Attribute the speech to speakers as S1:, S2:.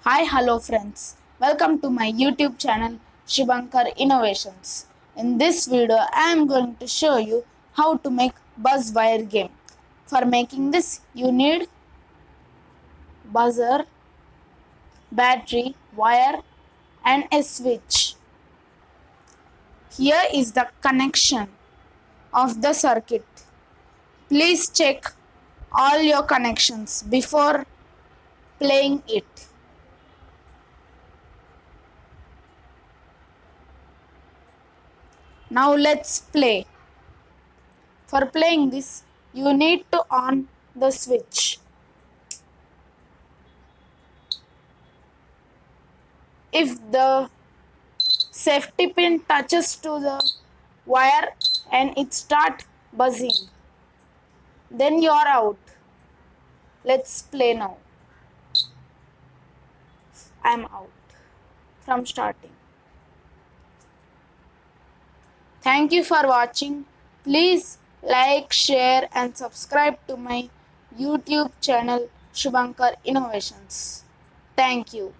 S1: Hi, hello friends. Welcome to my YouTube channel Shubhankar Innovations. In this video, I am going to show you how to make buzz wire game. For making this, you need buzzer, battery, wire and a switch. Here is the connection of the circuit. Please check all your connections before playing it. Now let's play. For playing this, you need to on the switch. If the safety pin touches to the wire and it start buzzing, then you are out. Let's play now. I am out from starting. Thank you for watching. Please like, share and subscribe to my YouTube channel Shubhankar Innovations. Thank you.